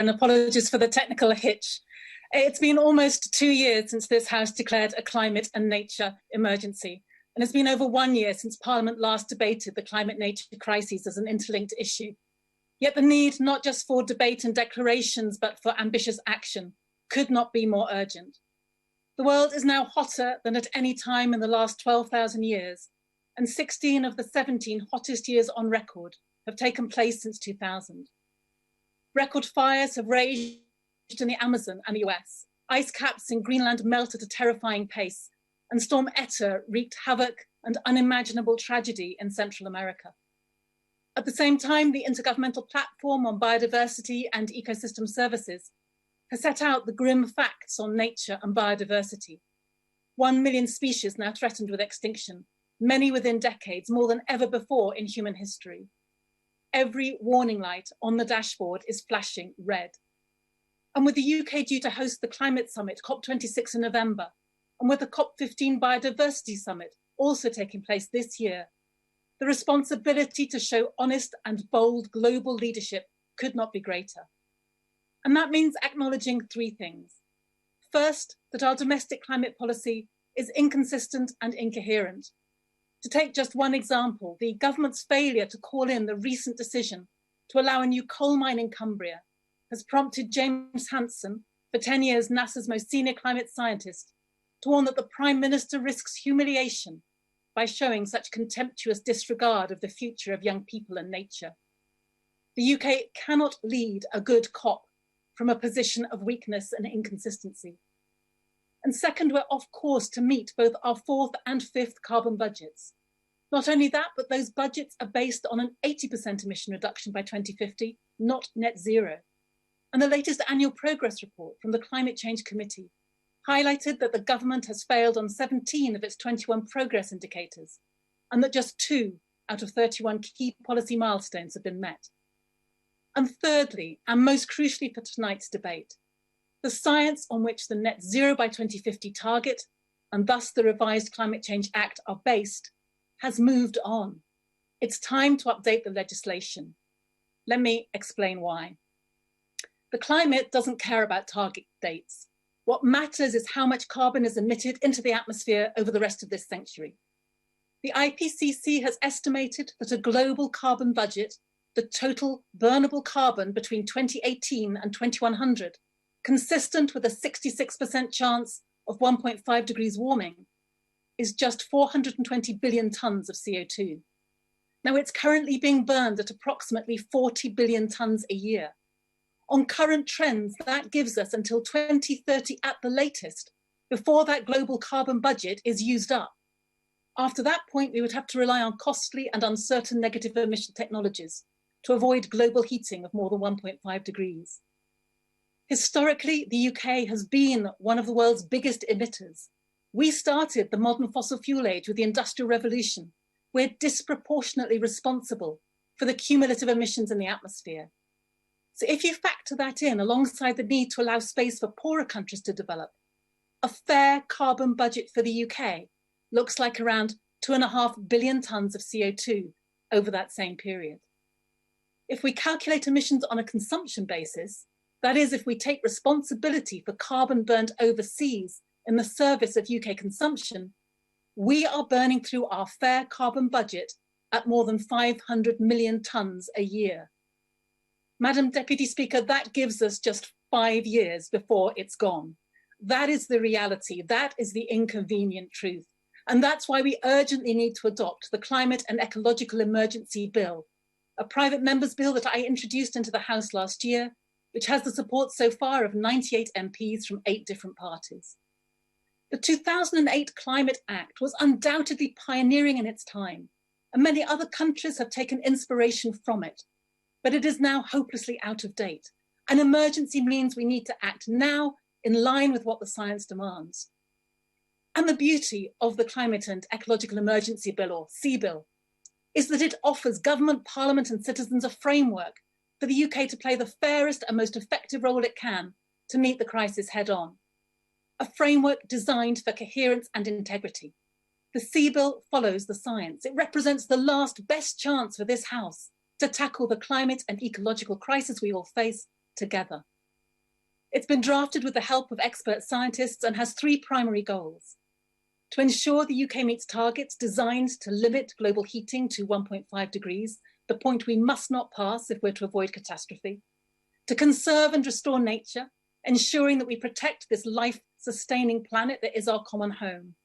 and apologies for the technical hitch. It's been almost 2 years since this House declared a climate and nature emergency. And it's been over 1 year since Parliament last debated the climate-nature crises as an interlinked issue. Yet the need, not just for debate and declarations, but for ambitious action, could not be more urgent. The world is now hotter than at any time in the last 12,000 years, and 16 of the 17 hottest years on record have taken place since 2000. Record fires have raged in the Amazon and the US. Ice caps in Greenland melt at a terrifying pace, and Storm Eta wreaked havoc and unimaginable tragedy in Central America. At the same time, the Intergovernmental Platform on Biodiversity and Ecosystem Services has set out the grim facts on nature and biodiversity. 1 million species now threatened with extinction, many within decades, more than ever before in human history. Every warning light on the dashboard is flashing red. And with the UK due to host the Climate Summit, COP26 in November, and with the COP15 Biodiversity Summit also taking place this year, the responsibility to show honest and bold global leadership could not be greater. And that means acknowledging 3 things. First, that our domestic climate policy is inconsistent and incoherent. To take just one example, the government's failure to call in the recent decision to allow a new coal mine in Cumbria has prompted James Hansen, for 10 years NASA's most senior climate scientist, to warn that the Prime Minister risks humiliation by showing such contemptuous disregard of the future of young people and nature. The UK cannot lead a good COP from a position of weakness and inconsistency. And second, we're off course to meet both our 4th and 5th carbon budgets. Not only that, but those budgets are based on an 80% emission reduction by 2050, not net zero. And the latest annual progress report from the Climate Change Committee highlighted that the government has failed on 17 of its 21 progress indicators, and that just 2 out of 31 key policy milestones have been met. And thirdly, and most crucially for tonight's debate, the science on which the net zero by 2050 target, and thus the revised Climate Change Act, are based, has moved on. It's time to update the legislation. Let me explain why. The climate doesn't care about target dates. What matters is how much carbon is emitted into the atmosphere over the rest of this century. The IPCC has estimated that a global carbon budget, the total burnable carbon between 2018 and 2100, consistent with a 66% chance of 1.5 degrees warming, is just 420 billion tons of CO2. Now, it's currently being burned at approximately 40 billion tons a year. On current trends, that gives us until 2030 at the latest, before that global carbon budget is used up. After that point, we would have to rely on costly and uncertain negative emission technologies to avoid global heating of more than 1.5 degrees. Historically, the UK has been one of the world's biggest emitters. We started the modern fossil fuel age with the Industrial Revolution. We're disproportionately responsible for the cumulative emissions in the atmosphere. So if you factor that in alongside the need to allow space for poorer countries to develop, a fair carbon budget for the UK looks like around 2.5 billion tons of CO2 over that same period. If we calculate emissions on a consumption basis, that is, if we take responsibility for carbon burned overseas in the service of UK consumption, we are burning through our fair carbon budget at more than 500 million tons a year. Madam Deputy Speaker, that gives us just 5 years before it's gone. That is the reality. That is the inconvenient truth. And that's why we urgently need to adopt the Climate and Ecological Emergency Bill, a private member's bill that I introduced into the House last year, which has the support so far of 98 MPs from 8 different parties. The 2008 Climate Act was undoubtedly pioneering in its time, and many other countries have taken inspiration from it. But it is now hopelessly out of date. An emergency means we need to act now in line with what the science demands. And the beauty of the Climate and Ecological Emergency Bill, or CEE Bill, is that it offers government, parliament and citizens a framework for the UK to play the fairest and most effective role it can to meet the crisis head on. A framework designed for coherence and integrity. The CEE Bill follows the science. It represents the last best chance for this House to tackle the climate and ecological crisis we all face together. It's been drafted with the help of expert scientists and has three primary goals: to ensure the UK meets targets designed to limit global heating to 1.5 degrees, the point we must not pass if we're to avoid catastrophe; to conserve and restore nature, ensuring that we protect this life-sustaining planet that is our common home;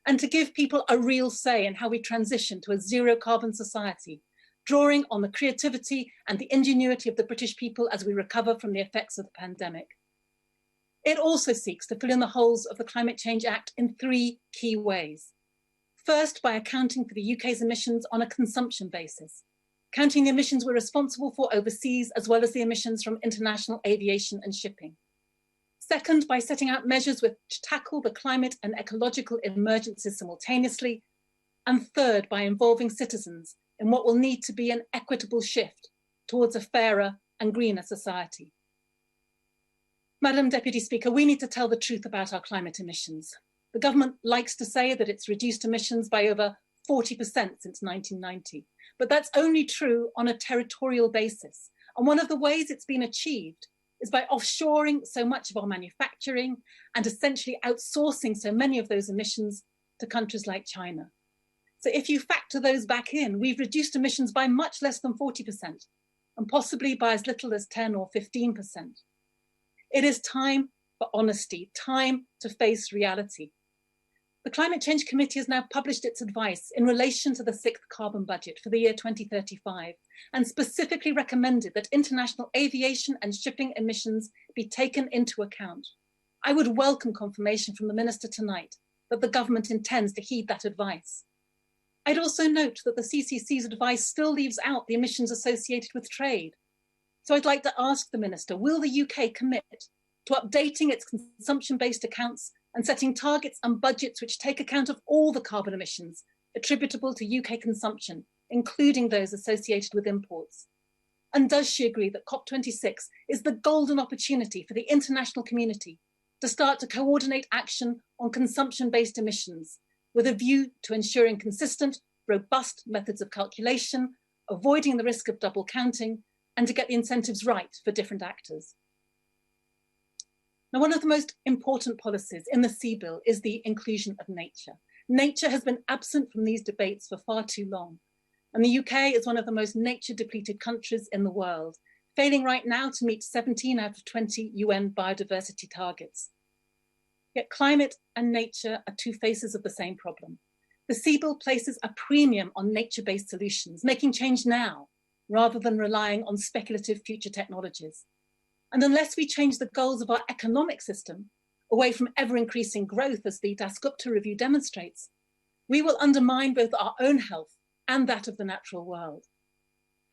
and to give people a real say in how we transition to a zero-carbon society, drawing on the creativity and the ingenuity of the British people as we recover from the effects of the pandemic. It also seeks to fill in the holes of the Climate Change Act in three key ways. First, by accounting for the UK's emissions on a consumption basis, counting the emissions we're responsible for overseas, as well as the emissions from international aviation and shipping. Second, by setting out measures which tackle the climate and ecological emergencies simultaneously. And third, by involving citizens in what will need to be an equitable shift towards a fairer and greener society. Madam Deputy Speaker, we need to tell the truth about our climate emissions. The government likes to say that it's reduced emissions by over 40% since 1990, but that's only true on a territorial basis. And one of the ways it's been achieved is by offshoring so much of our manufacturing and essentially outsourcing so many of those emissions to countries like China. So if you factor those back in, we've reduced emissions by much less than 40%, and possibly by as little as 10 or 15%. It is time for honesty, time to face reality. The Climate Change Committee has now published its advice in relation to the sixth carbon budget for the year 2035, and specifically recommended that international aviation and shipping emissions be taken into account. I would welcome confirmation from the Minister tonight that the government intends to heed that advice. I'd also note that the CCC's advice still leaves out the emissions associated with trade. So I'd like to ask the Minister, will the UK commit to updating its consumption-based accounts and setting targets and budgets which take account of all the carbon emissions attributable to UK consumption, including those associated with imports? And does she agree that COP26 is the golden opportunity for the international community to start to coordinate action on consumption-based emissions with a view to ensuring consistent, robust methods of calculation, avoiding the risk of double counting, and to get the incentives right for different actors? Now, one of the most important policies in the CEE bill is the inclusion of nature. Nature has been absent from these debates for far too long, and the UK is one of the most nature-depleted countries in the world, failing right now to meet 17 out of 20 UN biodiversity targets. Yet climate and nature are two faces of the same problem. The CEE bill places a premium on nature-based solutions, making change now, rather than relying on speculative future technologies. And unless we change the goals of our economic system away from ever-increasing growth, as the Dasgupta review demonstrates, we will undermine both our own health and that of the natural world.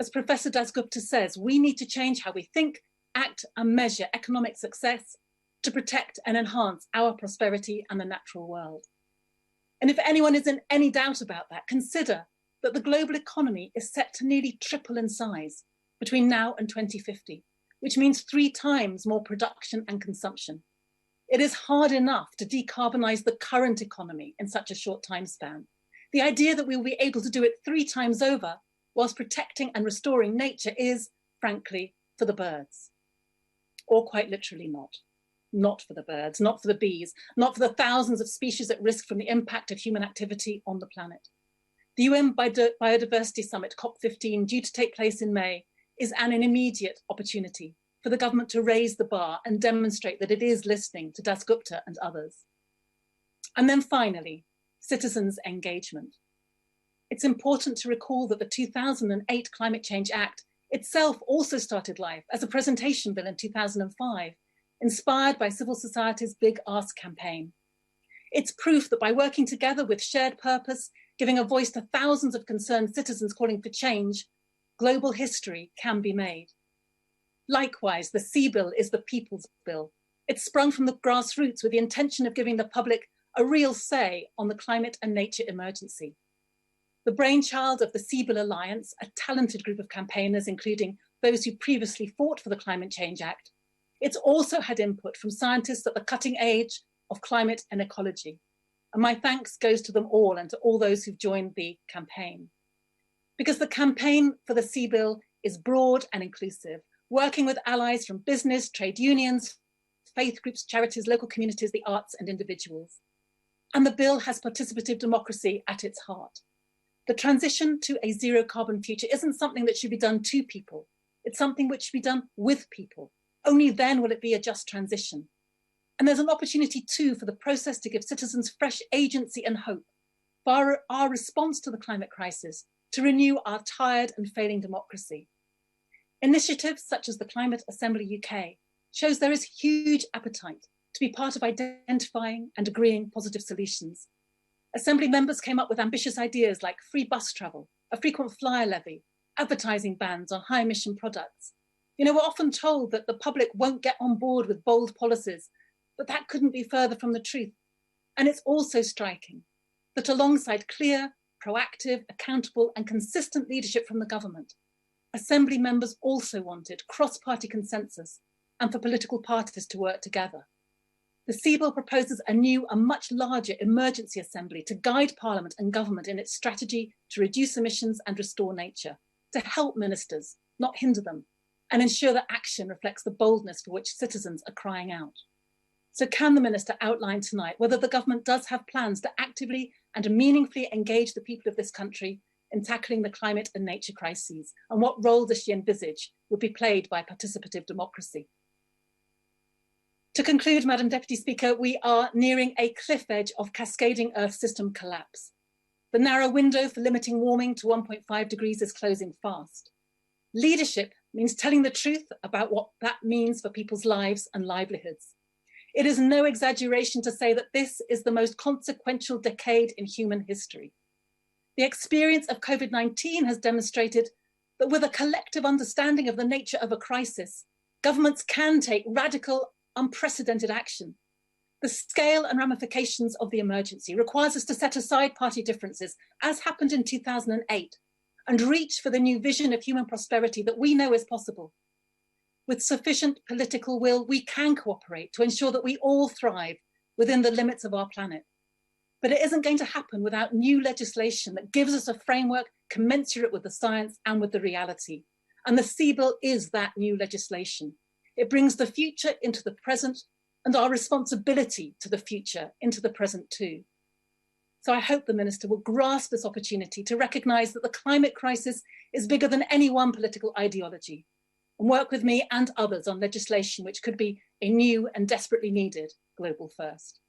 As Professor Dasgupta says, we need to change how we think, act, and measure economic success to protect and enhance our prosperity and the natural world. And if anyone is in any doubt about that, consider that the global economy is set to nearly triple in size between now and 2050, which means 3 times more production and consumption. It is hard enough to decarbonize the current economy in such a short time span. The idea that we will be able to do it 3 times over whilst protecting and restoring nature is, frankly, for the birds. Or quite literally not. Not for the birds, not for the bees, not for the thousands of species at risk from the impact of human activity on the planet. The UN Biodiversity Summit, COP15, due to take place in May, is an immediate opportunity for the government to raise the bar and demonstrate that it is listening to Dasgupta and others. And then finally, citizens' engagement. It's important to recall that the 2008 Climate Change Act itself also started life as a presentation bill in 2005, inspired by civil society's Big Ask campaign. It's proof that by working together with shared purpose, giving a voice to thousands of concerned citizens calling for change, global history can be made. Likewise, the CEE bill is the people's bill. It sprung from the grassroots with the intention of giving the public a real say on the climate and nature emergency. The brainchild of the CEE bill Alliance, a talented group of campaigners, including those who previously fought for the Climate Change Act, it's also had input from scientists at the cutting edge of climate and ecology. And my thanks goes to them all and to all those who've joined the campaign. Because the campaign for the CEE bill is broad and inclusive, working with allies from business, trade unions, faith groups, charities, local communities, the arts and individuals. And the bill has participative democracy at its heart. The transition to a zero carbon future isn't something that should be done to people. It's something which should be done with people. Only then will it be a just transition. And there's an opportunity too for the process to give citizens fresh agency and hope for our response to the climate crisis, to renew our tired and failing democracy. Initiatives such as the Climate Assembly UK shows there is huge appetite to be part of identifying and agreeing positive solutions. Assembly members came up with ambitious ideas like free bus travel, a frequent flyer levy, advertising bans on high emission products. You know, we're often told that the public won't get on board with bold policies, but that couldn't be further from the truth. And it's also striking that alongside clear, proactive, accountable and consistent leadership from the government, Assembly members also wanted cross-party consensus and for political parties to work together. The CEE bill proposes a new and much larger emergency assembly to guide Parliament and government in its strategy to reduce emissions and restore nature, to help ministers, not hinder them, and ensure that action reflects the boldness for which citizens are crying out. So can the Minister outline tonight whether the government does have plans to actively and meaningfully engage the people of this country in tackling the climate and nature crises, and what role does she envisage would be played by participative democracy? To conclude, Madam Deputy Speaker, we are nearing a cliff edge of cascading Earth system collapse. The narrow window for limiting warming to 1.5 degrees is closing fast. Leadership means telling the truth about what that means for people's lives and livelihoods. It is no exaggeration to say that this is the most consequential decade in human history. The experience of COVID-19 has demonstrated that with a collective understanding of the nature of a crisis, governments can take radical, unprecedented action. The scale and ramifications of the emergency requires us to set aside party differences, as happened in 2008, and reach for the new vision of human prosperity that we know is possible. With sufficient political will, we can cooperate to ensure that we all thrive within the limits of our planet. But it isn't going to happen without new legislation that gives us a framework commensurate with the science and with the reality. And the CEE bill is that new legislation. It brings the future into the present and our responsibility to the future into the present too. So I hope the Minister will grasp this opportunity to recognise that the climate crisis is bigger than any one political ideology, and work with me and others on legislation which could be a new and desperately needed global first.